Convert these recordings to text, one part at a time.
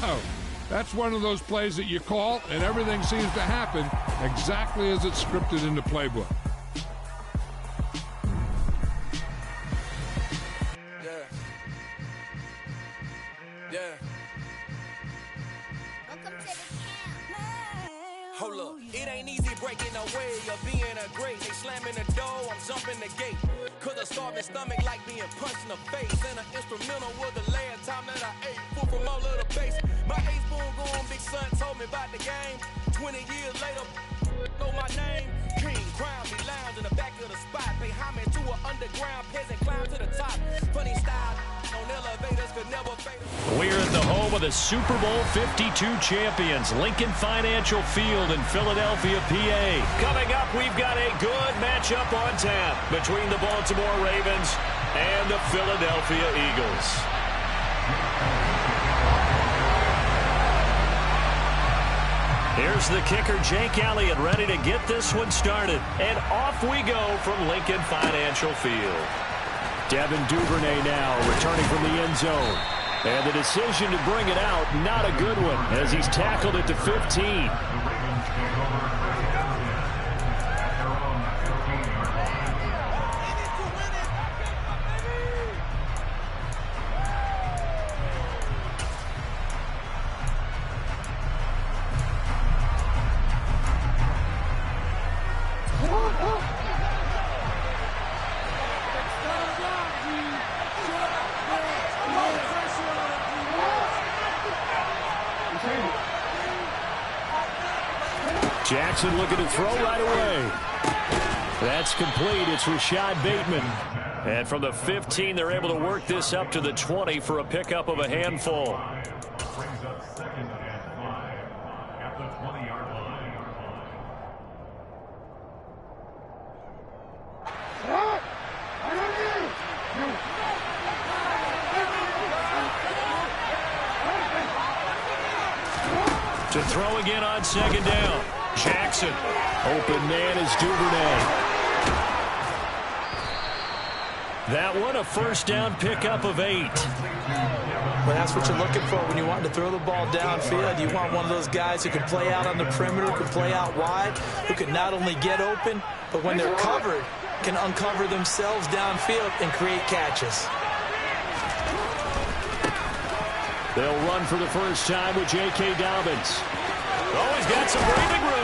Wow, that's one of those plays that you call, and everything seems to happen exactly as it's scripted in the playbook. Hold up, it ain't easy breaking away or being a great. They slamming the door, I'm jumping the gate. Cause a starving stomach like being punched in the face. And an instrumental was the last time that I ate. Food from all of the base. My ace spoon going, big son told me about the game. 20 years later, know my name. King, crown me, lounge in the back of the spot. Pay homage to an underground peasant, climb to the top. Funny style, on elevators could never fade. We're at the home of the Super Bowl 52 champions, Lincoln Financial Field in Philadelphia, PA. Coming up, we've got a good matchup on tap between the Baltimore Ravens and the Philadelphia Eagles. Here's the kicker, Jake Elliott, ready to get this one started. And off we go from Lincoln Financial Field. Devin Duvernay now returning from the end zone. And the decision to bring it out, not a good one, as he's tackled at the 15. Jackson looking to throw right away. That's complete. It's Rashad Bateman. And from the 15, they're able to work this up to the 20 for a pickup of a handful. Brings up 2nd and 5 at the 20-yard line. To throw again on 2nd down. Jackson. Open man is Duvernay. That one a first down pickup of 8. Well, that's what you're looking for when you want to throw the ball downfield. You want one of those guys who can play out on the perimeter, who can play out wide, who can not only get open, but when they're covered, can uncover themselves downfield and create catches. They'll run for the first time with J.K. Dobbins. Oh, he's got some breathing room.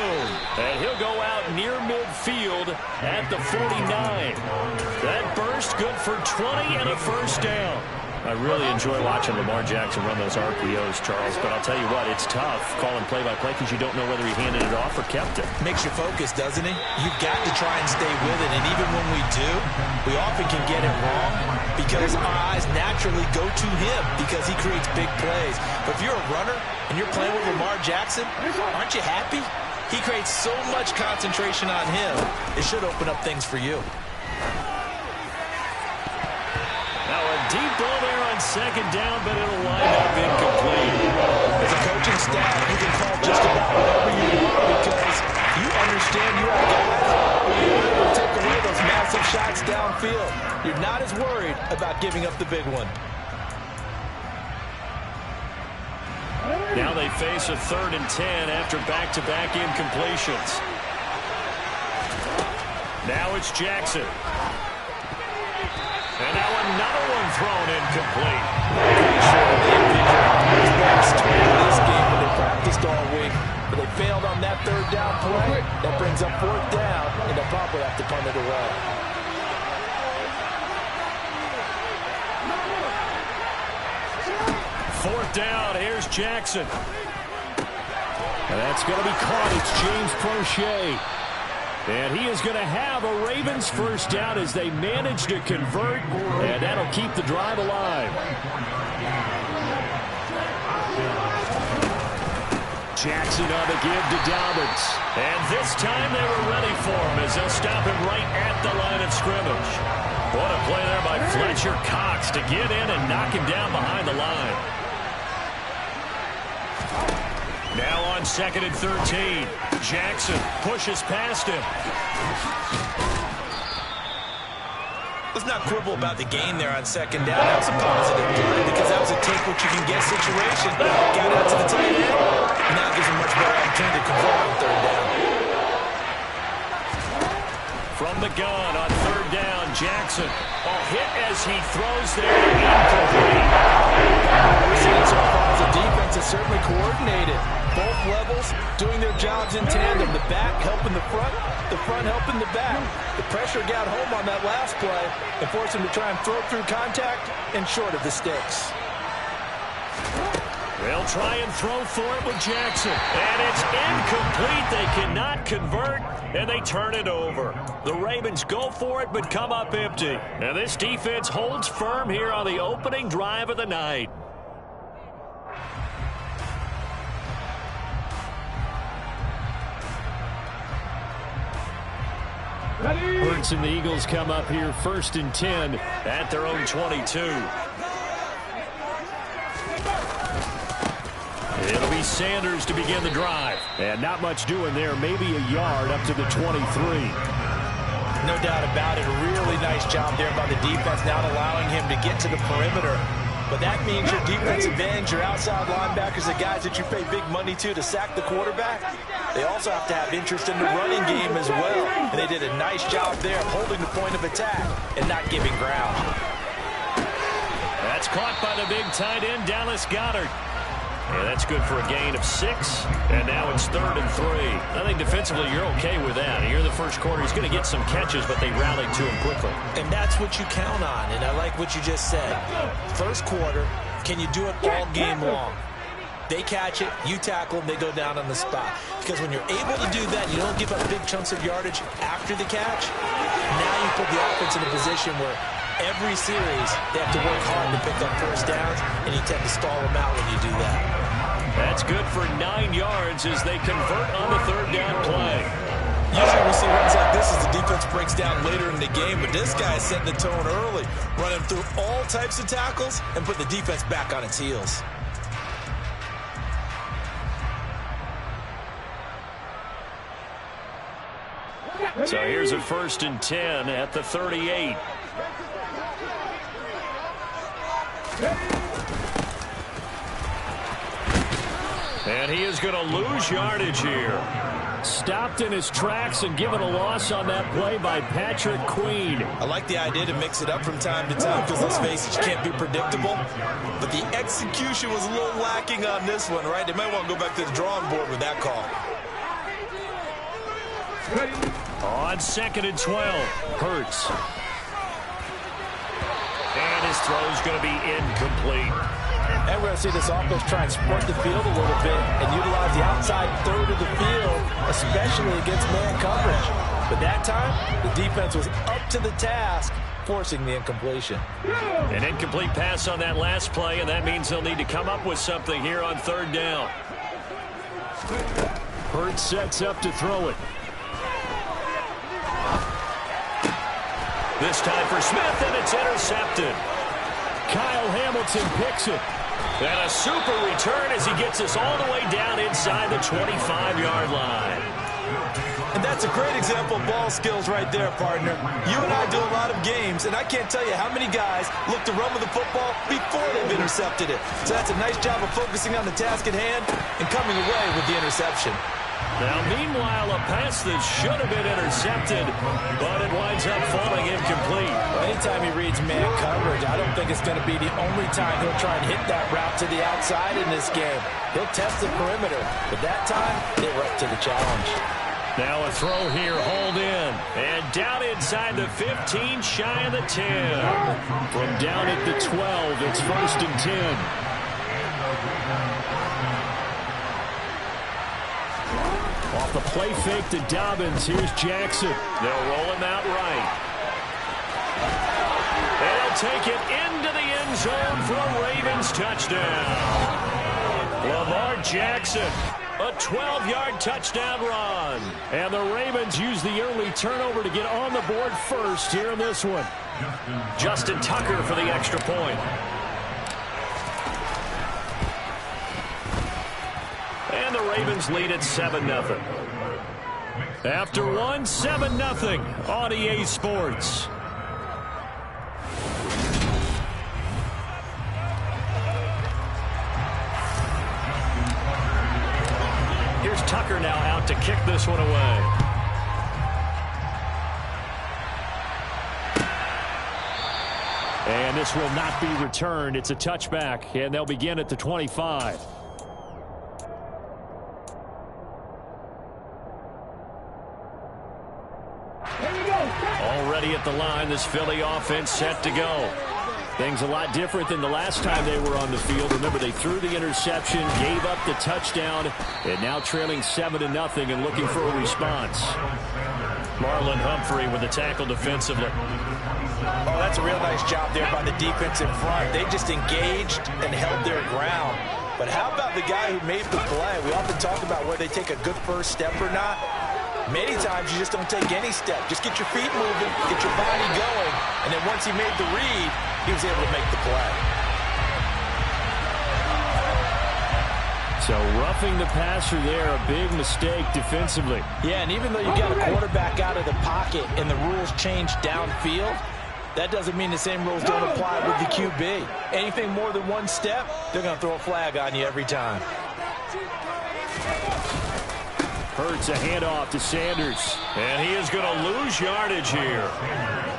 And he'll go out near midfield at the 49. That burst good for 20 and a first down. I really enjoy watching Lamar Jackson run those RPOs, Charles, but I'll tell you what, it's tough calling play-by-play because you don't know whether he handed it off or kept it. Makes you focus, doesn't it? You've got to try and stay with it, and even when we do, we often can get it wrong because our eyes naturally go to him because he creates big plays. But if you're a runner and you're playing with Lamar Jackson, aren't you happy? He creates so much concentration on him, it should open up things for you. Now a deep ball there on 2nd down, but it'll wind up incomplete. As a coaching staff, you can call just about whatever you want because you understand you are guys who are able to take away those massive shots downfield. You're not as worried about giving up the big one. Now they face a 3rd and 10 after back-to-back incompletions. Now it's Jackson. And now another one thrown incomplete. Pretty sure they envisioned this game when they practiced all week. But they failed on that 3rd down play. That brings up 4th down, and they'll probably have to punt it away. Fourth down, here's Jackson. And that's going to be caught. It's James Prochet. And he is going to have a Ravens first down as they manage to convert, and that'll keep the drive alive. Jackson on the give to Dobbins. And this time they were ready for him as they'll stop him right at the line of scrimmage. What a play there by Fletcher Cox to get in and knock him down behind the line. Now on 2nd and 13. Jackson pushes past him. Let's not quibble about the gain there on second down. That was a positive play because that was a take-what-you-can-get situation. Got out to the tight end, and now gives him much better opportunity to convert on third down. From the gun on third down, Jackson. A hit as he throws there. Incomplete. We're seeing so far as the defense is certainly coordinated. Both levels doing their jobs in tandem. The back helping the front helping the back. The pressure got home on that last play and forced him to try and throw through contact and short of the sticks. They'll try and throw for it with Jackson. And it's incomplete. They cannot convert, and they turn it over. The Ravens go for it, but come up empty. Now this defense holds firm here on the opening drive of the night. Hurts and the Eagles come up here 1st and 10 at their own 22. It'll be Sanders to begin the drive. And not much doing there. Maybe a yard up to the 23. No doubt about it. A really nice job there by the defense, not allowing him to get to the perimeter. But that means your defensive ends, your outside linebackers, the guys that you pay big money to sack the quarterback, they also have to have interest in the running game as well. And they did a nice job there holding the point of attack and not giving ground. That's caught by the big tight end, Dallas Goedert. Yeah, that's good for a gain of 6, and now it's 3rd and 3. I think defensively you're okay with that. Here in the first quarter, he's going to get some catches, but they rallied to him quickly. And that's what you count on, and I like what you just said. First quarter, can you do it all game long? They catch it, you tackle them, they go down on the spot. Because when you're able to do that, you don't give up big chunks of yardage after the catch. Now you put the offense in a position where every series they have to work hard to pick up first downs, and you tend to stall them out when you do that. That's good for 9 yards as they convert on the third down play. Usually we see runs like this as the defense breaks down later in the game, but this guy is setting the tone early, running through all types of tackles and putting the defense back on its heels. So here's a 1st and 10 at the 38. And he is going to lose yardage here. Stopped in his tracks and given a loss on that play by Patrick Queen. I like the idea to mix it up from time to time because, let's face it, you can't be predictable. But the execution was a little lacking on this one, right? They might want to go back to the drawing board with that call. On 2nd and 12, Hurts. And his throw is going to be incomplete. And we're going to see this offense try and spread the field a little bit and utilize the outside third of the field, especially against man coverage. But that time, the defense was up to the task, forcing the incompletion. An incomplete pass on that last play, and that means they'll need to come up with something here on third down. Hurts sets up to throw it. This time for Smith, and it's intercepted. Kyle Hamilton picks it. And a super return as he gets us all the way down inside the 25-yard line. And that's a great example of ball skills right there, partner. You and I do a lot of games, and I can't tell you how many guys look to run with the football before they've intercepted it. So that's a nice job of focusing on the task at hand and coming away with the interception. Now, meanwhile, a pass that should have been intercepted, but it winds up falling incomplete. Well, anytime he reads man coverage, I don't think it's going to be the only time he'll try and hit that route to the outside in this game. He'll test the perimeter, but that time, they were up to the challenge. Now a throw here, hauled in, and down inside the 15, shy of the 10. From down at the 12, it's 1st and 10. Off the play fake to Dobbins, here's Jackson. They'll roll him out right. They'll take it into the end zone for a Ravens touchdown. Lamar Jackson, a 12-yard touchdown run. And the Ravens use the early turnover to get on the board first here in this one. Justin Tucker for the extra point. And the Ravens lead at 7-0. After one, 7-0 on EA Sports. Tucker now out to kick this one away. And this will not be returned. It's a touchback, and they'll begin at the 25. Already at the line, this Philly offense set to go. Things a lot different than the last time they were on the field. Remember, they threw the interception, gave up the touchdown, and now trailing 7-0 and looking for a response. Marlon Humphrey with the tackle defensively. Oh, that's a real nice job there by the defense in front. They just engaged and held their ground. But how about the guy who made the play? We often talk about whether they take a good first step or not. Many times you just don't take any step. Just get your feet moving, get your body going, and then once he made the read, he was able to make the play. So roughing the passer there, a big mistake defensively. Yeah, and even though you got a quarterback out of the pocket and the rules change downfield, that doesn't mean the same rules don't apply with the QB. Anything more than one step, they're going to throw a flag on you every time. Hurts a handoff to Sanders. And he is going to lose yardage here.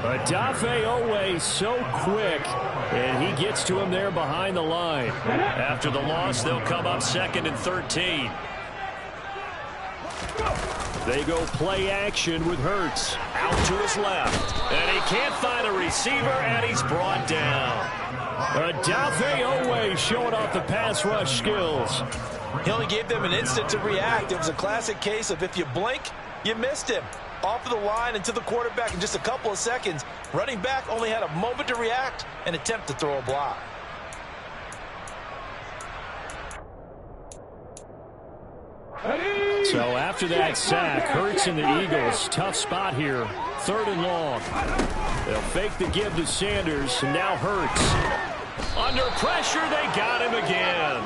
Odafe Oweh so quick, and he gets to him there behind the line. After the loss, they'll come up 2nd and 13. They go play action with Hurts. Out to his left. And he can't find a receiver, and he's brought down. Odafe Oweh showing off the pass rush skills. He only gave them an instant to react. It was a classic case of if you blink, you missed him. Off of the line and to the quarterback in just a couple of seconds. Running back only had a moment to react and attempt to throw a block. So after that sack, Hurts and the Eagles, tough spot here. 3rd and long. They'll fake the give to Sanders, and now Hurts. Under pressure, they got him again.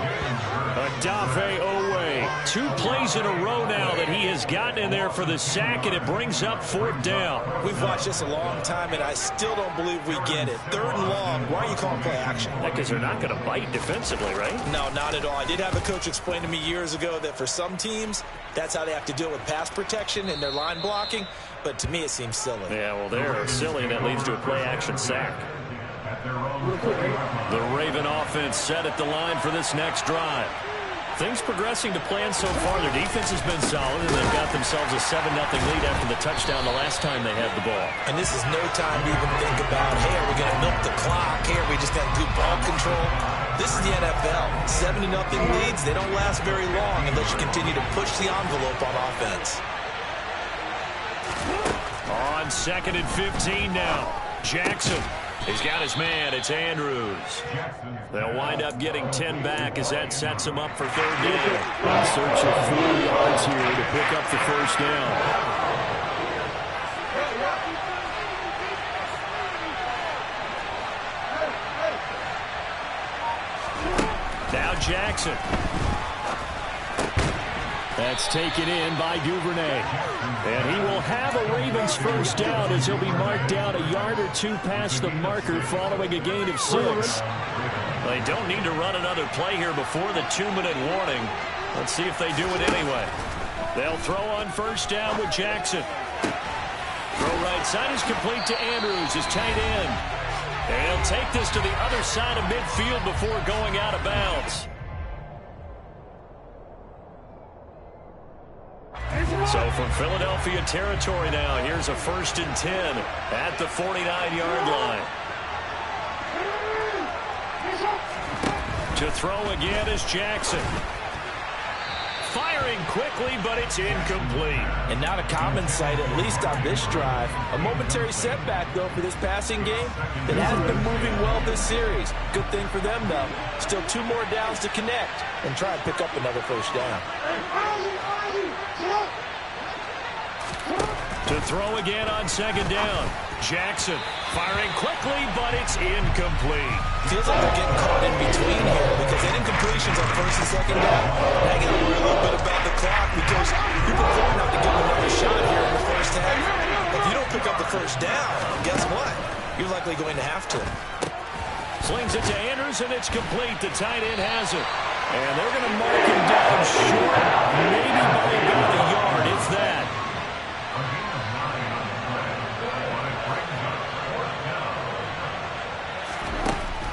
Odafe Oweh. 2 plays in a row now that he has gotten in there for the sack, and it brings up 4th down. We've watched this a long time, and I still don't believe we get it. 3rd and long. Why are you calling play action? Because they're not going to bite defensively, right? No, not at all. I did have a coach explain to me years ago that for some teams, that's how they have to deal with pass protection and their line blocking. But to me, it seems silly. Yeah, well, they're silly, and that leads to a play action sack. The Raven offense set at the line for this next drive. Things progressing to plan so far. Their defense has been solid, and they've got themselves a 7-0 lead after the touchdown the last time they had the ball. And this is no time to even think about, hey, are we going to milk the clock? Hey, are we just going to do ball control? This is the NFL. 7-0 leads, they don't last very long unless you continue to push the envelope on offense. On 2nd and 15 now. Jackson. He's got his man. It's Andrews. They'll wind up getting 10 back as that sets him up for 3rd down. In search of 4 yards here to pick up the 1st down. Now Jackson. That's taken in by Duvernay. And he will have a Ravens 1st down as he'll be marked down a yard or 2 past the marker following a gain of 6. They don't need to run another play here before the 2-minute warning. Let's see if they do it anyway. They'll throw on 1st down with Jackson. Throw right side is complete to Andrews, his tight end. And he'll take this to the other side of midfield before going out of bounds. So from Philadelphia territory now, here's a 1st and 10 at the 49-yard line. To throw again is Jackson. Firing quickly, but it's incomplete. And not a common sight, at least on this drive. A momentary setback, though, for this passing game that has been moving well this series. Good thing for them, though. Still 2 more downs to connect and try and pick up another 1st down. To throw again on 2nd down. Jackson firing quickly, but it's incomplete. Feels like they're getting caught in between here because that incompletion's on 1st and 2nd down. And I got to worry a little bit about the clock because you prefer not to give them another shot here in the 1st half. If you don't pick up the 1st down, guess what? You're likely going to have to. Slings it to Andrews, and it's complete. The tight end has it. And they're going to mark him down short, maybe by about a yard, if that.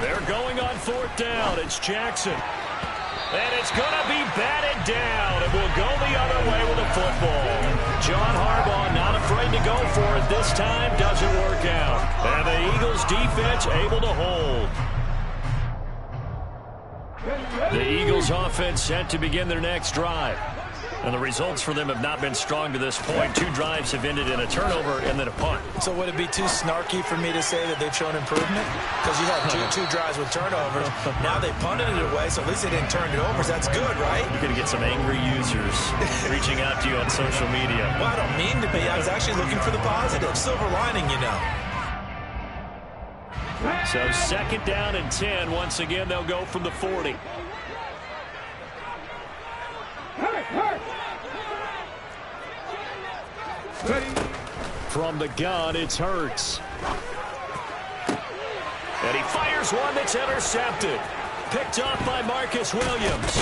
They're going on 4th down. It's Jackson. And it's going to be batted down. It will go the other way with the football. John Harbaugh not afraid to go for it this time. Doesn't work out. And the Eagles defense able to hold. The Eagles offense set to begin their next drive. And the results for them have not been strong to this point. 2 drives have ended in a turnover and then a punt. So would it be too snarky for me to say that they've shown improvement? Because you had two drives with turnovers. Now they punted it away, so at least they didn't turn it over. So that's good, right? You're going to get some angry users reaching out to you on social media. Well, I don't mean to be. I was actually looking for the positive. Silver lining, you know. So 2nd down and 10. Once again, they'll go from the 40. From the gun, it's Hurts. And he fires one that's intercepted. Picked off by Marcus Williams.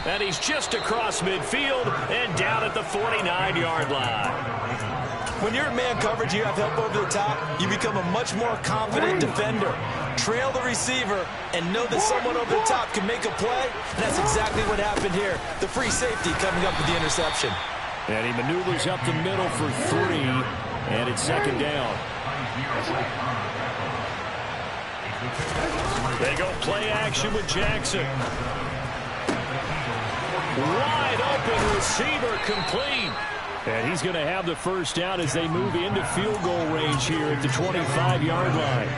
And he's just across midfield and down at the 49-yard line. When you're in man coverage, you have help over the top, you become a much more confident defender. Trail the receiver and know that someone over the top can make a play. And that's exactly what happened here. The free safety coming up with the interception. And he maneuvers up the middle for 3, and it's 2nd down. They go play action with Jackson. Wide open receiver complete. And he's going to have the 1st down as they move into field goal range here at the 25-yard line.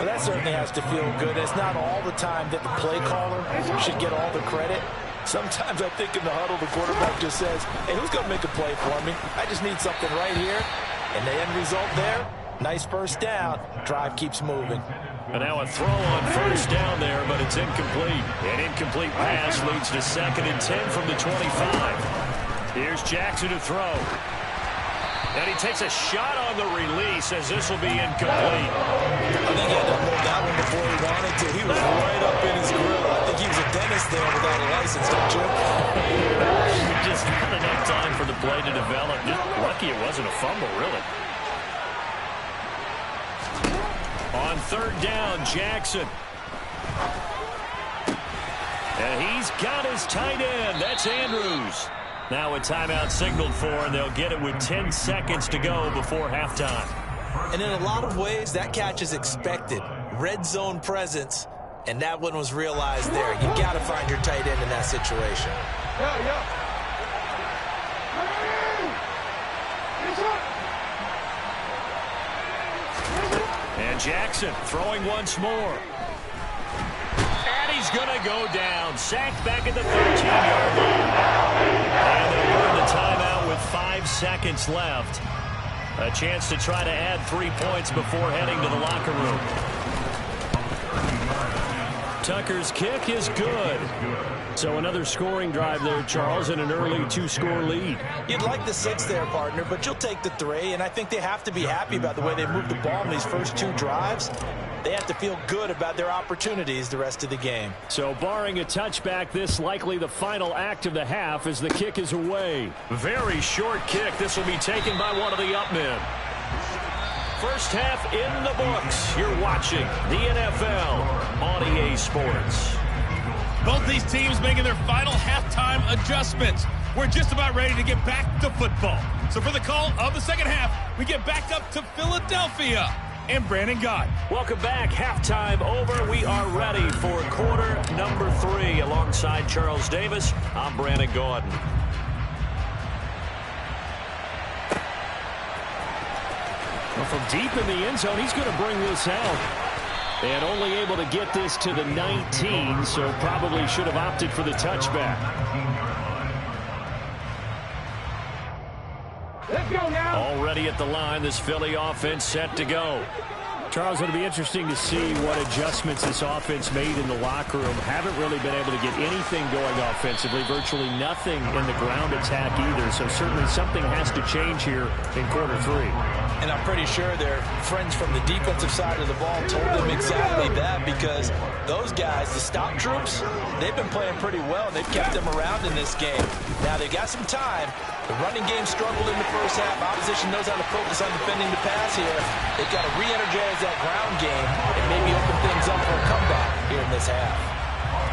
Well, that certainly has to feel good. It's not all the time that the play caller should get all the credit. Sometimes I think in the huddle, the quarterback just says, hey, who's going to make a play for me? I just need something right here. And the end result there, nice 1st down. Drive keeps moving. And now a throw on 1st down there, but it's incomplete. An incomplete pass leads to 2nd and 10 from the 25. Here's Jackson to throw. And he takes a shot on the release as this will be incomplete. I think he had to hold that one before he wanted to. He was right up in his grill. I think he was a dentist there without a license, don't you? Just not enough time for the play to develop. Just lucky it wasn't a fumble, really. On 3rd down, Jackson. And he's got his tight end. That's Andrews. Now a timeout signaled for, and they'll get it with 10 seconds to go before halftime. And in a lot of ways, that catch is expected. Red zone presence, and that one was realized there. You got to find your tight end in that situation. And Jackson throwing once more. And he's going to go down. Sacked back at the 13-yard line. And they'll burn the timeout with 5 seconds left. A chance to try to add 3 points before heading to the locker room. Tucker's kick is good. So another scoring drive there, Charles, and an early 2-score lead. You'd like the 6 there, partner, but you'll take the 3, and I think they have to be happy about the way they moved the ball in these first 2 drives. They have to feel good about their opportunities the rest of the game. So barring a touchback, this likely the final act of the half as the kick is away. Very short kick. This will be taken by one of the up men. First half in the books. You're watching the NFL on EA Sports. Both these teams making their final halftime adjustments. We're just about ready to get back to football. So for the call of the second half, we get back up to Philadelphia and Brandon Gaudin. Welcome back. Halftime over. We are ready for quarter number 3. Alongside Charles Davis, I'm Brandon Gaudin. Well, from deep in the end zone, he's going to bring this out. And only able to get this to the 19, so probably should have opted for the touchback. Let's go now. Already at the line, this Philly offense set to go. Charles, it'll be interesting to see what adjustments this offense made in the locker room. Haven't really been able to get anything going offensively, virtually nothing in the ground attack either. So certainly something has to change here in quarter 3. And I'm pretty sure their friends from the defensive side of the ball told them exactly that, because those guys, the stop troops, they've been playing pretty well. They've kept them around in this game. Now, they got some time. The running game struggled in the first half. Opposition knows how to focus on defending the pass here. They've got to re-energize that ground game and maybe open things up for a comeback here in this half.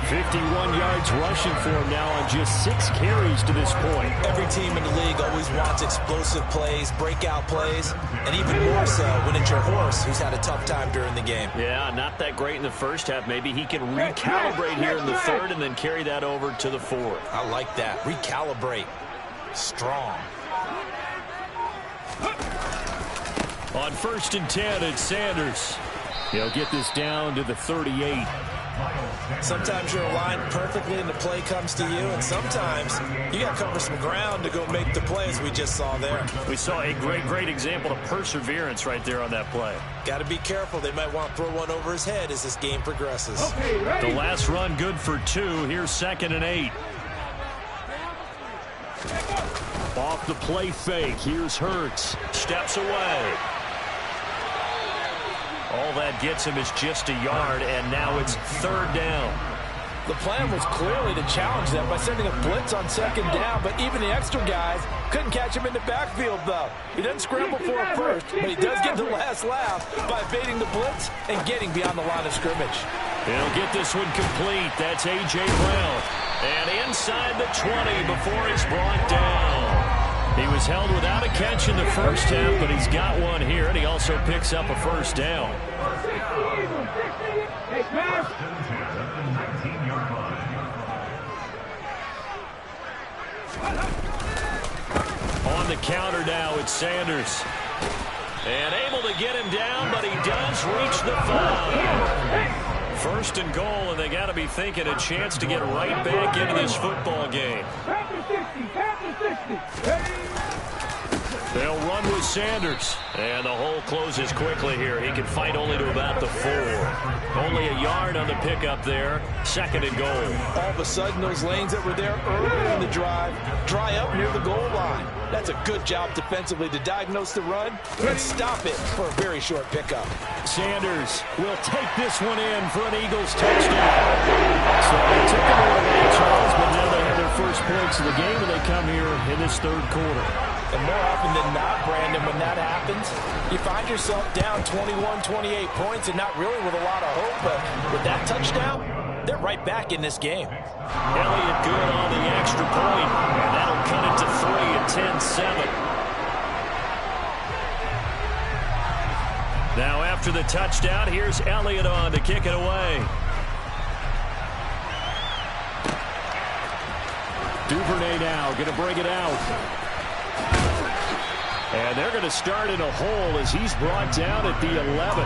51 yards rushing for him now on just 6 carries to this point. Every team in the league always wants explosive plays, breakout plays, and even more so when it's your horse who's had a tough time during the game. Yeah, not that great in the first half. Maybe he can recalibrate here in the third and then carry that over to the fourth. I like that. Recalibrate. Strong. On 1st and 10, it's Sanders. He'll get this down to the 38. Sometimes you're aligned perfectly and the play comes to you, and sometimes you got to cover some ground to go make the plays we just saw there. We saw a great example of perseverance right there on that play. Got to be careful. They might want to throw one over his head as this game progresses. The last run good for 2. Here's 2nd and 8. Off the play fake. Here's Hurts. Steps away. All that gets him is just a yard, and now it's 3rd down. The plan was clearly to challenge them by sending a blitz on 2nd down, but even the extra guys couldn't catch him in the backfield, though. He doesn't scramble for it first, but he does get the last laugh by evading the blitz and getting beyond the line of scrimmage. He'll get this one complete. That's A.J. Brown. And inside the 20 before he's brought down. He was held without a catch in the first half, but he's got one here, and he also picks up a 1st down. On the counter now, it's Sanders. And able to get him down, but he does reach the 5. 1st and goal, and they got to be thinking a chance to get right back into this football game. They'll run with Sanders. And the hole closes quickly here. He can fight only to about the 4. Only a yard on the pickup there. 2nd and goal. All of a sudden, those lanes that were there earlier in the drive dry up near the goal line. That's a good job defensively to diagnose the run and stop it for a very short pickup. Sanders will take this one in for an Eagles touchdown. So it took them a while, Charles, but now they have their first points of the game, and they come here in this 3rd quarter. And more often than not, Brandon, when that happens, you find yourself down 21, 28 points and not really with a lot of hope. But with that touchdown, they're right back in this game. Elliott good on the extra point, and that'll cut it to 3 at 10-7. Now after the touchdown, here's Elliott on to kick it away. Duvernay now going to bring it out. And they're going to start in a hole as he's brought down at the 11.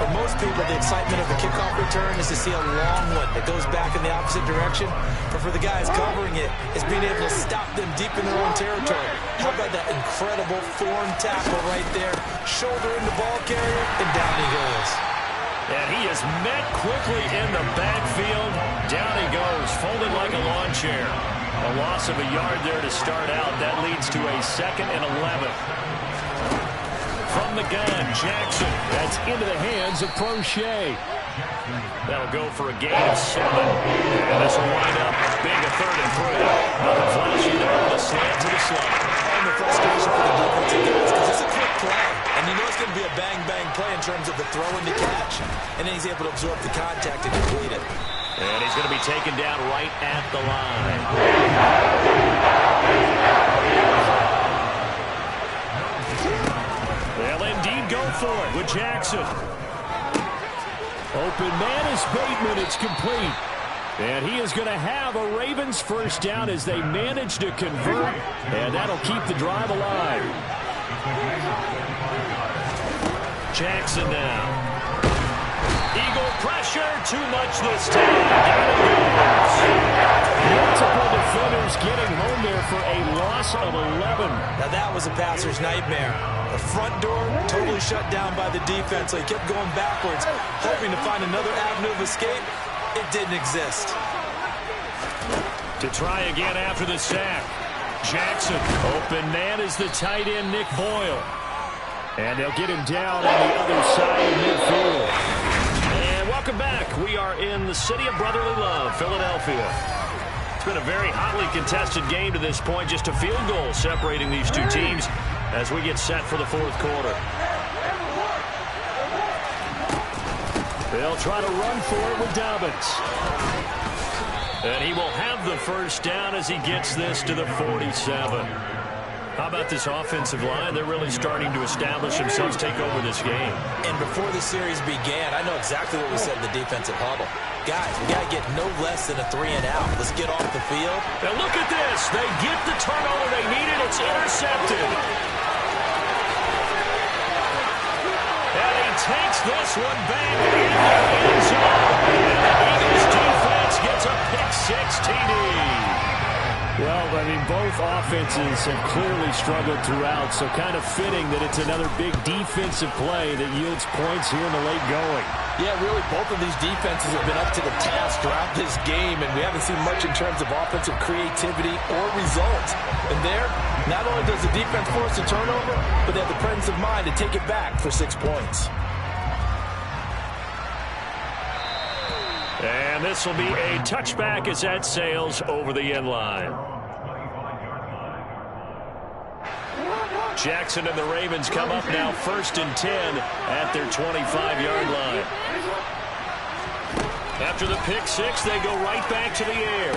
For most people, the excitement of the kickoff return is to see a long one that goes back in the opposite direction. But for the guys covering it, it's being able to stop them deep in their own territory. How about that incredible form tackle right there? Shoulder in the ball carrier, and down he goes. And he is met quickly in the backfield. Down he goes, folded like a lawn chair. A loss of a yard there to start out. That leads to a 2nd and 11. From the gun, Jackson. That's into the hands of Prochet. That'll go for a gain of 7. And this will wind up being a 3rd and 3. Nothing flashy there with a slant to the slot. And the frustration for the defensive guys, because it's a quick play. And you know it's going to be a bang-bang play in terms of the throw and the catch. And then he's able to absorb the contact and complete it. And he's going to be taken down right at the line. They'll indeed go for it with Jackson. Open man is Bateman. It's complete. And he is going to have a Ravens 1st down as they manage to convert. And that'll keep the drive alive. Jackson now. Eagle pressure, too much this time. Multiple defenders getting home there for a loss of 11. Now that was a passer's nightmare. The front door totally shut down by the defense, so he kept going backwards, hoping to find another avenue of escape. It didn't exist. To try again after the sack. Jackson, open man is the tight end Nick Boyle. And they'll get him down on the other side of midfield. And welcome back. We are in the city of brotherly love, Philadelphia. It's been a very hotly contested game to this point. Just a field goal separating these two teams as we get set for the fourth quarter. They'll try to run for it with Dobbins. And he will have the first down as he gets this to the 47. How about this offensive line? They're really starting to establish themselves, take over this game. And before the series began, I know exactly what we said in the defensive huddle. Guys, we got to get no less than a 3-and-out. Let's get off the field. Now look at this. They get the turnover they needed. It's intercepted. And he takes this one back in the end zone. And the Eagles defense gets a pick-six TD. Well, I mean, both offenses have clearly struggled throughout, so kind of fitting that it's another big defensive play that yields points here in the late going. Yeah, really, both of these defenses have been up to the task throughout this game, and we haven't seen much in terms of offensive creativity or results. And there, not only does the defense force a turnover, but they have the presence of mind to take it back for 6 points. And this will be a touchback as that sails over the end line. Jackson and the Ravens come up now 1st and 10 at their 25-yard line. After the pick six, they go right back to the air.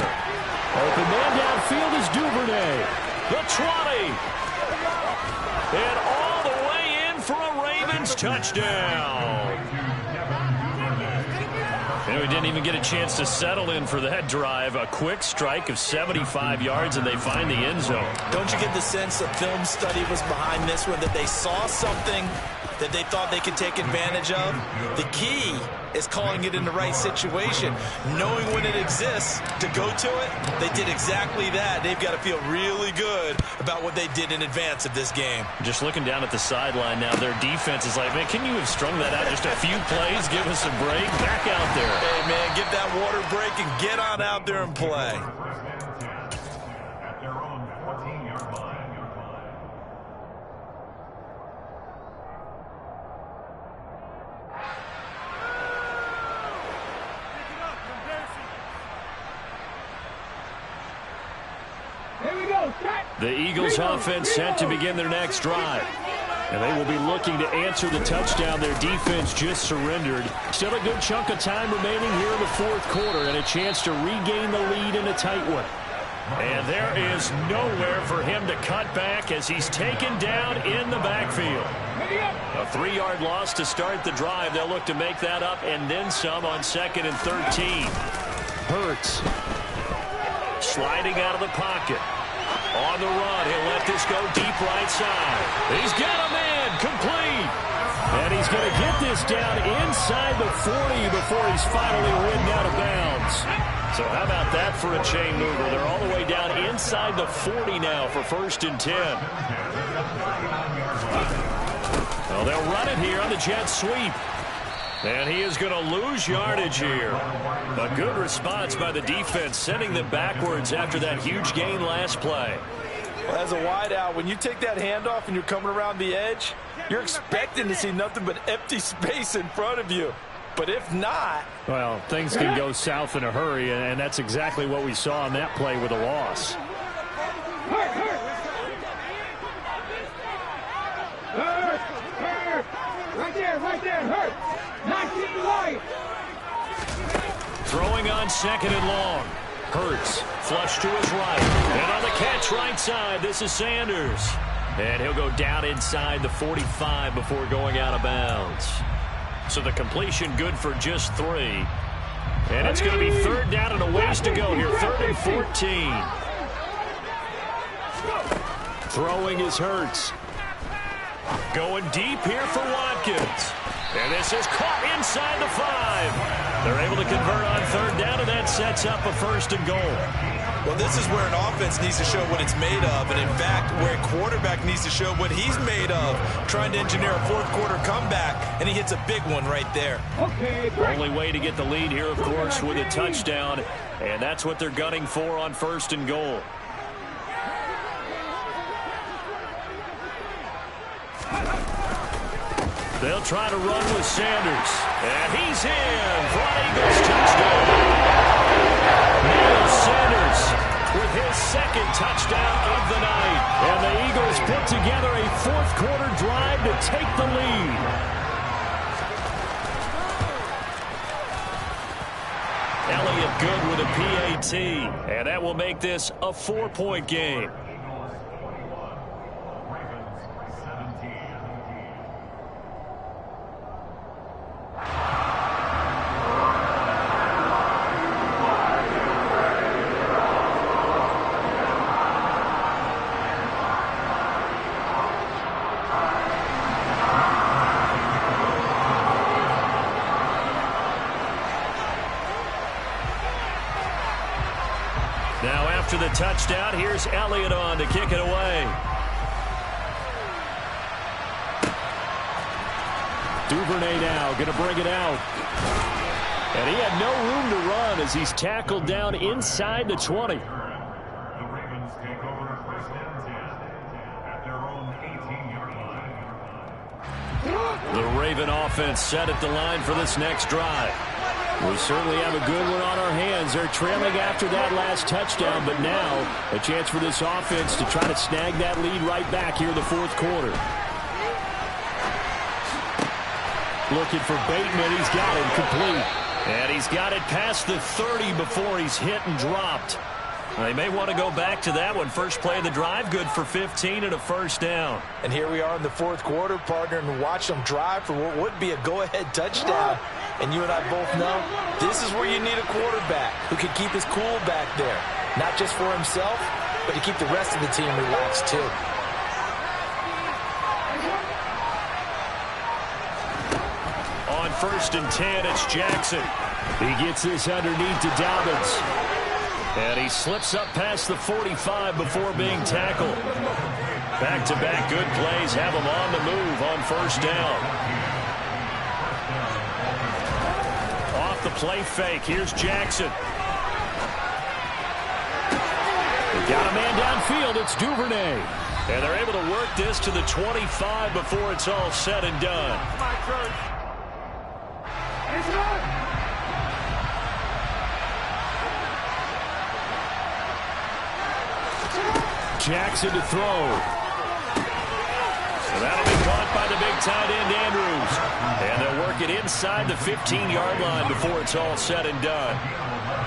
Open man downfield is Duvernay. The 20. And all the way in for a Ravens touchdown. And we didn't even get a chance to settle in for that drive. A quick strike of 75 yards, and they find the end zone. Don't you get the sense a film study was behind this one, that they saw something that they thought they could take advantage of? The key is calling it in the right situation, knowing when it exists to go to it. They did exactly that. They've got to feel really good about what they did in advance of this game. Just looking down at the sideline now, their defense is like, man, can you have strung that out just a few plays? Give us a break. Back out there. Hey, man, get that water break and get on out there and play. At their own 14-yard line. The Eagles offense set to begin their next drive. And they will be looking to answer the touchdown their defense just surrendered. Still a good chunk of time remaining here in the fourth quarter and a chance to regain the lead in a tight one. And there is nowhere for him to cut back as he's taken down in the backfield. A 3-yard loss to start the drive. They'll look to make that up and then some on 2nd and 13. Hurts sliding out of the pocket. On the run, he'll let this go deep right side. He's got a man, complete. And he's going to get this down inside the 40 before he's finally ridden out of bounds. So how about that for a chain mover? They're all the way down inside the 40 now for 1st and 10. Well, they'll run it here on the jet sweep. And he is going to lose yardage here. A good response by the defense, sending them backwards after that huge gain last play. Well, as a wideout, when you take that handoff and you're coming around the edge, you're expecting to see nothing but empty space in front of you. But if not... well, things can go south in a hurry, and that's exactly what we saw on that play with a loss. Right there, hurt. Throwing on 2nd and long. Hurts, flush to his right. And on the catch right side, this is Sanders. And he'll go down inside the 45 before going out of bounds. So the completion good for just 3. And it's going to be 3rd down and a ways to go here. 3rd and 14. Throwing is Hurts. Going deep here for Watkins. And this is caught inside the 5. They're able to convert on 3rd down, and that sets up a 1st and goal. Well, this is where an offense needs to show what it's made of, and in fact, where a quarterback needs to show what he's made of, trying to engineer a fourth quarter comeback, and he hits a big one right there. Only way to get the lead here, of course, with a touchdown, and that's what they're gunning for on 1st and goal. They'll try to run with Sanders. And he's in for an Eagles touchdown. Miles Sanders with his second touchdown of the night. And the Eagles put together a fourth-quarter drive to take the lead. Elliott good with a PAT. And that will make this a 4-point game. Now after the touchdown, here's Elliott on to kick it away. Duvernay now going to bring it out. And he had no room to run as he's tackled down inside the 20. The Ravens take over first and 10 at their own 18-yard line. The Raven offense set at the line for this next drive. We certainly have a good one on our hands. They're trailing after that last touchdown, but now a chance for this offense to try to snag that lead right back here in the fourth quarter. Looking for Bateman. He's got him complete. And he's got it past the 30 before he's hit and dropped. They may want to go back to that one. First play of the drive, good for 15 and a first down. And here we are in the fourth quarter, partner, and watch them drive for what would be a go-ahead touchdown. And you and I both know this is where you need a quarterback who can keep his cool back there. Not just for himself, but to keep the rest of the team relaxed too. On first and 10, it's Jackson. He gets this underneath to Dobbins. And he slips up past the 45 before being tackled. Back-to-back good plays have him on the move on first down. Off the play fake, here's Jackson. They got a man downfield, it's Duvernay. And they're able to work this to the 25 before it's all said and done. Jackson to throw. So that'll be caught by the big tight end, Andrews. And they'll work it inside the 15-yard line before it's all said and done.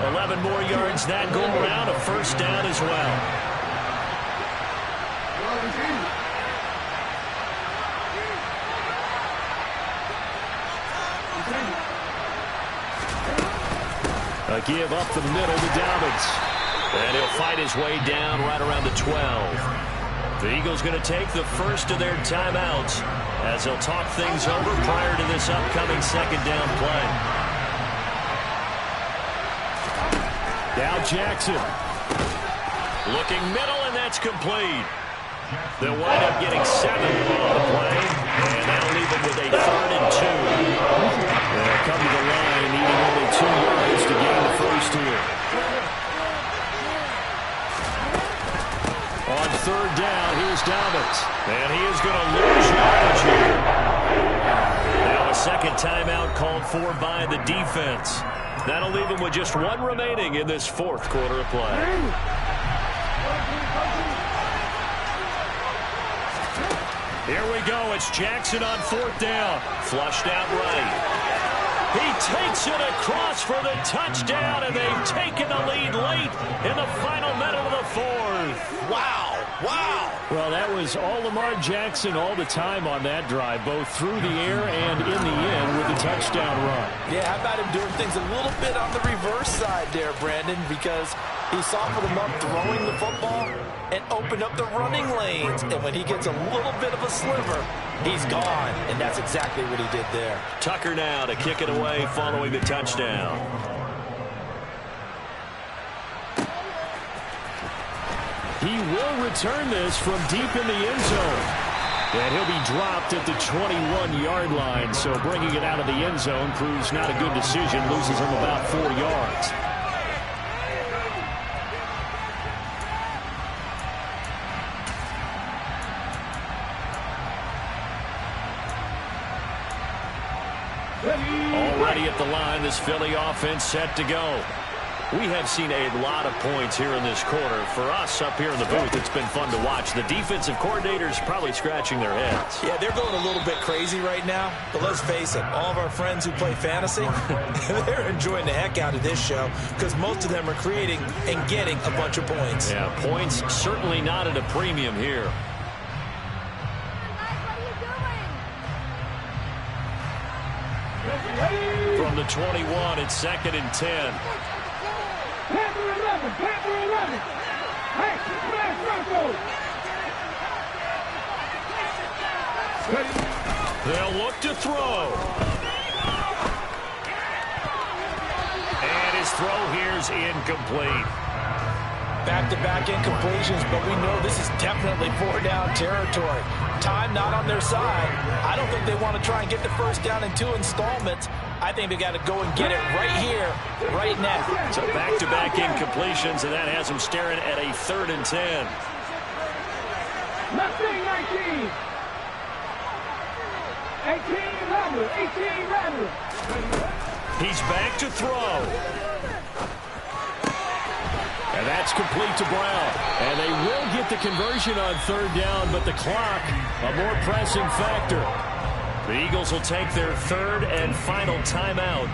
11 more yards that go around, a first down as well. A give up the middle to Dobbins. And he'll fight his way down right around the 12. The Eagles going to take the first of their timeouts as they'll talk things over prior to this upcoming second down play. Now Jackson. Looking middle, and that's complete. They'll wind up getting 7 on the play, and that'll leave them with a 3rd and 2. They'll come to the line, needing only 2 yards to gain the first here. On third down, here's Dobbins. And he is going to lose yardage here. Now a second timeout called for by the defense. That'll leave him with just 1 remaining in this fourth quarter of play. Here we go. It's Jackson on fourth down. Flushed out right. He takes it across for the touchdown, and they've taken the lead late in the final minute of the fourth. Wow. Wow. Well, that was all Lamar Jackson all the time on that drive, both through the air and in the end with the touchdown run. Yeah, how about him doing things a little bit on the reverse side there, Brandon, because he softened him up throwing the football and opened up the running lanes. And when he gets a little bit of a sliver, he's gone. And that's exactly what he did there. Tucker now to kick it away following the touchdown. He will return this from deep in the end zone. And he'll be dropped at the 21-yard line. So bringing it out of the end zone proves not a good decision. Loses him about 4 yards. Already at the line, this Philly offense set to go. We have seen a lot of points here in this quarter. For us up here in the booth, it's been fun to watch. The defensive coordinators probably scratching their heads. Yeah, they're going a little bit crazy right now. But let's face it, all of our friends who play fantasy, they're enjoying the heck out of this show because most of them are creating and getting a bunch of points. Yeah, points certainly not at a premium here. From the 21, it's 2nd and 10. Panther 11, Panther 11. Hey, smash Bronco. They'll look to throw. And his throw here's incomplete. Back-to-back incompletions, but we know this is definitely 4-down territory. Time not on their side. I don't think they want to try and get the first down in 2 installments. I think they got to go and get it right here, right now. So back-to-back incompletions, and that has them staring at a 3rd and 10. Left wing 19. 18 Rattler, 18 Rattler. He's back to throw. And that's complete to Brown. And they will get the conversion on 3rd down, but the clock, a more pressing factor. The Eagles will take their 3rd and final timeout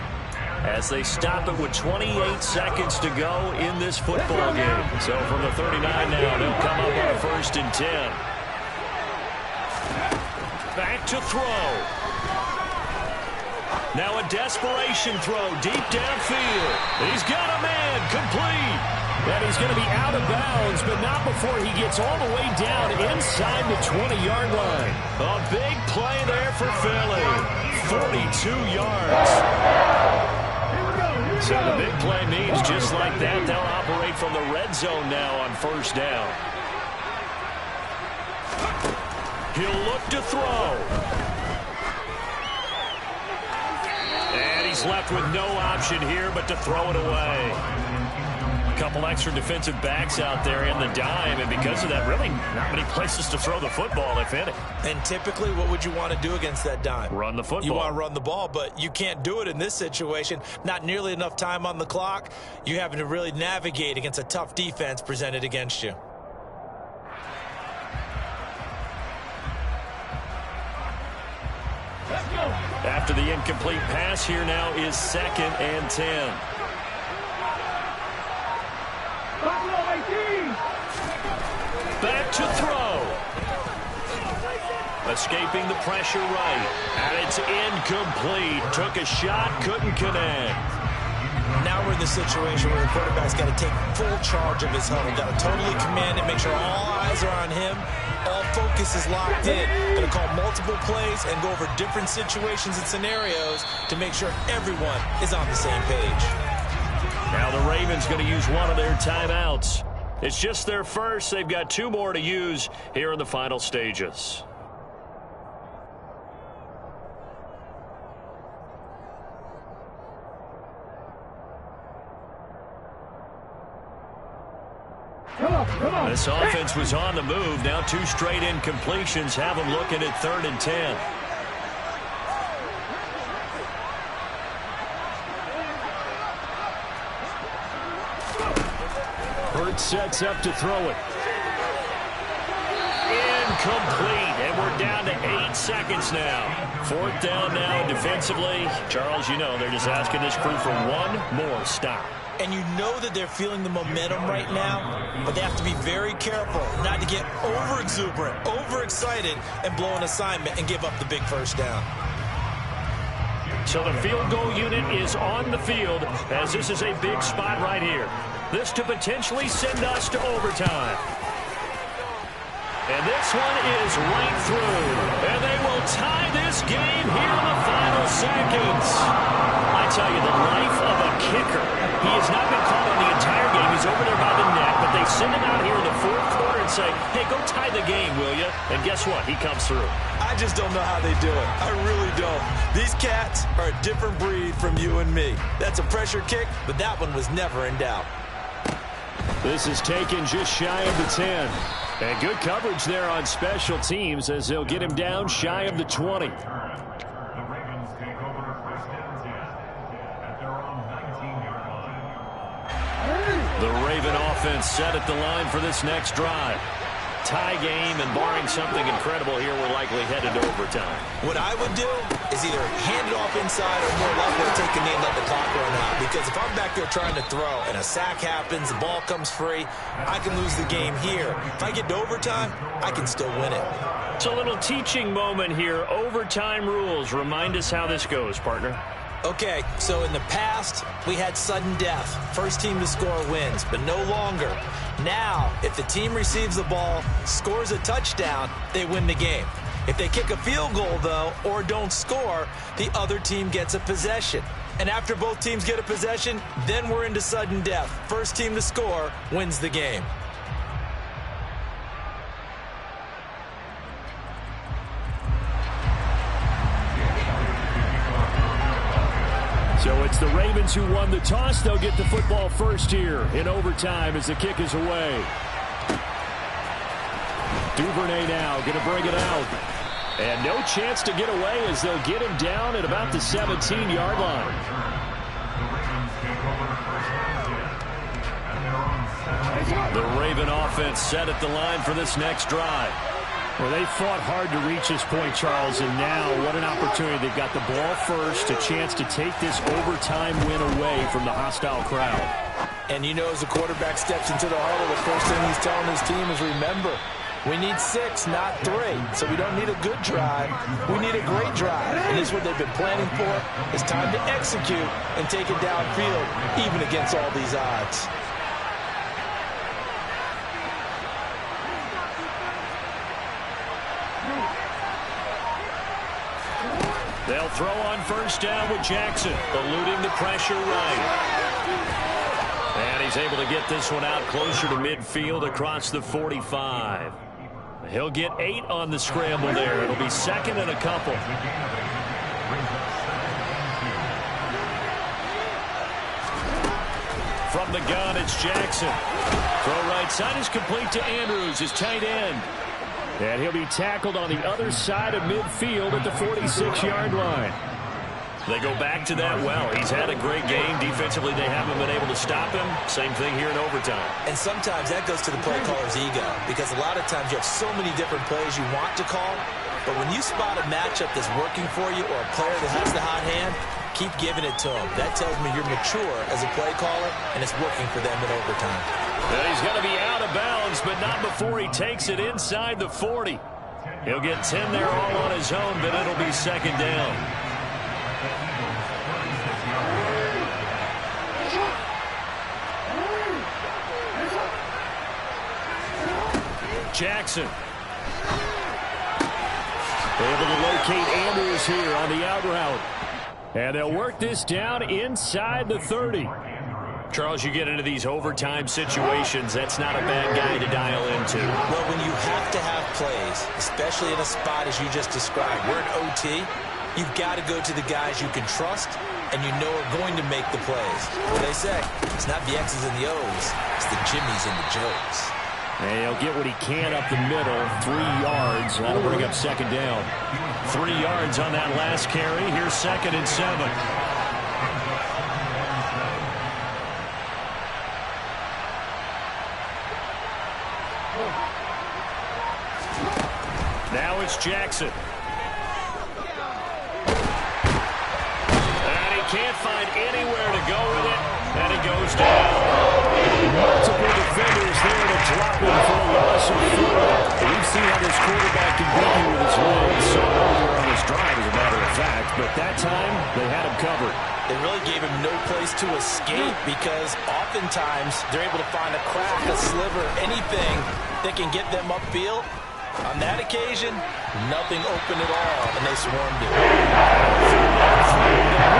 as they stop it with 28 seconds to go in this football game. So from the 39 now, they'll come up on a 1st and 10. Back to throw. Now a desperation throw deep downfield. He's got a man, complete. And he's going to be out of bounds, but not before he gets all the way down inside the 20-yard line. A big play there for Philly. 42 yards. So the big play means just like that, they'll operate from the red zone now on 1st down. He'll look to throw. And he's left with no option here but to throw it away. A couple extra defensive backs out there in the dime, and because of that, really not many places to throw the football, if any. And typically, what would you want to do against that dime? Run the football. You want to run the ball, but you can't do it in this situation. Not nearly enough time on the clock. You're having to really navigate against a tough defense presented against you. After the incomplete pass, here now is 2nd and 10. Back to throw. Escaping the pressure right. And it's incomplete. Took a shot, couldn't connect. Now we're in the situation where the quarterback's got to take full charge of his huddle. Got to totally command it, make sure all eyes are on him. All focus is locked in. Going to call multiple plays and go over different situations and scenarios to make sure everyone is on the same page. Now the Ravens going to use one of their timeouts. It's just their first. They've got 2 more to use here in the final stages. Come on. This offense was on the move. Now 2 straight incompletions have them looking at 3rd and 10. Hurts sets up to throw it. Incomplete, and we're down to 8 seconds now. 4th down now defensively. Charles, you know, they're just asking this crew for one more stop. And you know that they're feeling the momentum right now, but they have to be very careful not to get over-exuberant, overexcited, and blow an assignment and give up the big 1st down. So the field goal unit is on the field as this is a big spot right here. This to potentially send us to overtime. And this one is right through. And they will tie this game here in the final seconds. I tell you, the life of a kicker. He has not been called on the entire game. He's over there by the net. But they send him out here in the 4th quarter and say, hey, go tie the game, will you? And guess what? He comes through. I just don't know how they do it. I really don't. These cats are a different breed from you and me. That's a pressure kick, but that one was never in doubt. This is taken just shy of the 10. And good coverage there on special teams as they'll get him down shy of the 20. The Ravens take over 1st and 10. offense set at the line for this next drive. Tie game, and barring something incredible here, we're likely headed to overtime. What I would do is either hand it off inside or more likely take a knee and let the clock run out. Because if I'm back there trying to throw and a sack happens, the ball comes free, I can lose the game here. If I get to overtime, I can still win it. It's a little teaching moment here. Overtime rules. Remind us how this goes, partner. Okay, so in the past, we had sudden death. First team to score wins, but no longer. Now, if the team receives the ball, scores a touchdown, they win the game. If they kick a field goal, though, or don't score, the other team gets a possession. And after both teams get a possession, then we're into sudden death. First team to score wins the game. So it's the Ravens who won the toss. They'll get the football first here in overtime as the kick is away. Duvernay now going to bring it out. And no chance to get away as they'll get him down at about the 17-yard line. The Raven offense set at the line for this next drive. Well, they fought hard to reach this point, Charles, and now what an opportunity. They've got the ball first, a chance to take this overtime win away from the hostile crowd. And you know, as the quarterback steps into the huddle, the first thing he's telling his team is, remember, we need 6, not 3. So we don't need a good drive. We need a great drive. And this is what they've been planning for. It's time to execute and take it downfield, even against all these odds. They'll throw on first down with Jackson, eluding the pressure right. And he's able to get this one out closer to midfield across the 45. He'll get 8 on the scramble there. It'll be second and a couple. From the gun, it's Jackson. Throw right side is complete to Andrews, his tight end. And he'll be tackled on the other side of midfield at the 46-yard line. They go back to that well. He's had a great game. Defensively, they haven't been able to stop him. Same thing here in overtime. And sometimes that goes to the play caller's ego, because a lot of times you have so many different plays you want to call, but when you spot a matchup that's working for you or a player that has the hot hand, keep giving it to him. That tells me you're mature as a play caller, and it's working for them in overtime. And he's going to be out of bounds, but not before he takes it inside the 40. He'll get 10 there all on his own, but it'll be second down. Jackson. Able to locate Andrews here on the out route. And they'll work this down inside the 30. Charles, you get into these overtime situations, that's not a bad guy to dial into. Well, when you have to have plays, especially in a spot as you just described, we're in OT, you've got to go to the guys you can trust and you know are going to make the plays. What they say, it's not the X's and the O's, it's the Jimmies and the Joes. And he'll get what he can up the middle, 3 yards. That'll bring up second down. 3 yards on that last carry. Here's second and 7. Now it's Jackson. And he can't find anywhere to go with it. And he goes down. Multiple defenders there to drop him for a loss of 4. We've seen how this quarterback can beat you with his legs so earlier on his drive, as a matter of fact. But that time, they had him covered. They really gave him no place to escape because oftentimes they're able to find a crack, a sliver, anything that can get them upfield. On that occasion, nothing open at all, and they swarmed it.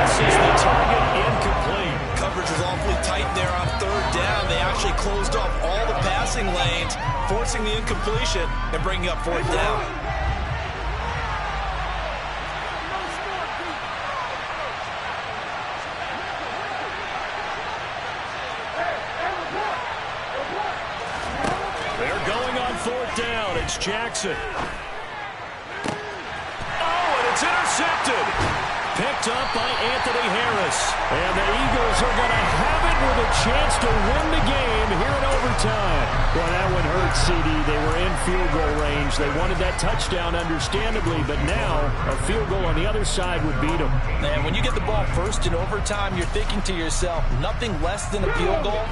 This is the target incomplete. Coverage was awfully tight there on third down. They actually closed off all the passing lanes, forcing the incompletion and bringing up fourth down. They're going on fourth down. It's Jackson. Oh, and it's intercepted. Picked up by Anthony Harris. And the Eagles are going to have it good with a chance to win the game here in overtime. Well, that one hurt, CD. They were in field goal range. They wanted that touchdown, understandably, but now a field goal on the other side would beat them. Man, when you get the ball first in overtime, you're thinking to yourself, nothing less than a field goal,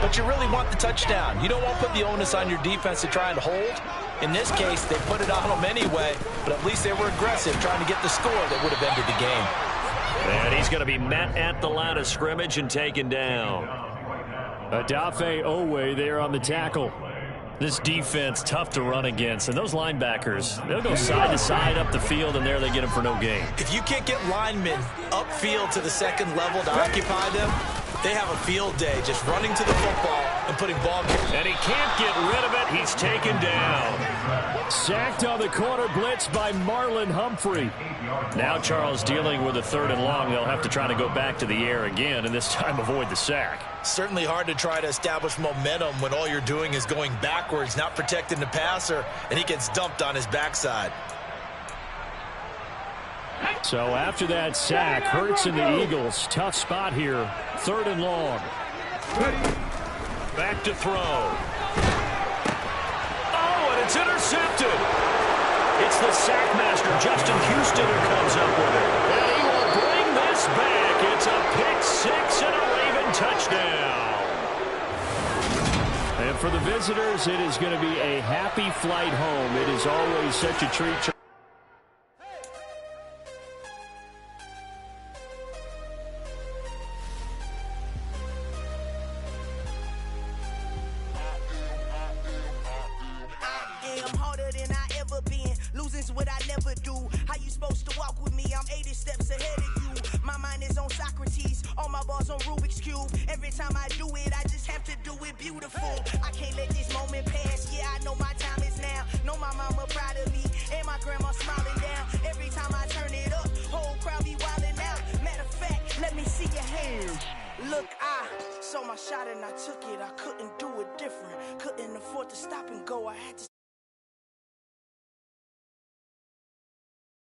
but you really want the touchdown. You don't want to put the onus on your defense to try and hold. In this case, they put it on them anyway, but at least they were aggressive, trying to get the score that would have ended the game. And he's going to be met at the line of scrimmage and taken down. Odafe Owe there on the tackle. This defense, tough to run against. And those linebackers, they'll go side to side up the field, and there they get them for no gain. If you can't get linemen upfield to the second level to occupy them, they have a field day just running to the football and putting ball carriers. And he can't get rid of it. He's taken down. Sacked on the corner blitz by Marlon Humphrey. Now Charles dealing with a 3rd and long. They'll have to try to go back to the air again, and this time avoid the sack. Certainly hard to try to establish momentum when all you're doing is going backwards, not protecting the passer, and he gets dumped on his backside. So after that sack, Hurts and the Eagles, tough spot here. 3rd and long. Back to throw. Oh, and it's intercepted. It's the sack master, Justin Houston, who comes up with it. And he will bring this back. It's a pick 6 and a Raven touchdown. And for the visitors, it is going to be a happy flight home. It is always such a treat. What I never do. How you supposed to walk with me? I'm 80 steps ahead of you. My mind is on Socrates, all my balls on Rubik's Cube. Every time I do it, I just have to do it beautiful. I can't let this moment pass. Yeah, I know my time is now. Know my mama proud of me, and my grandma smiling down. Every time I turn it up, whole crowd be wilding out. Matter of fact, let me see your hands. Look, I saw my shot and I took it. I couldn't do it different. Couldn't afford to stop and go. I had to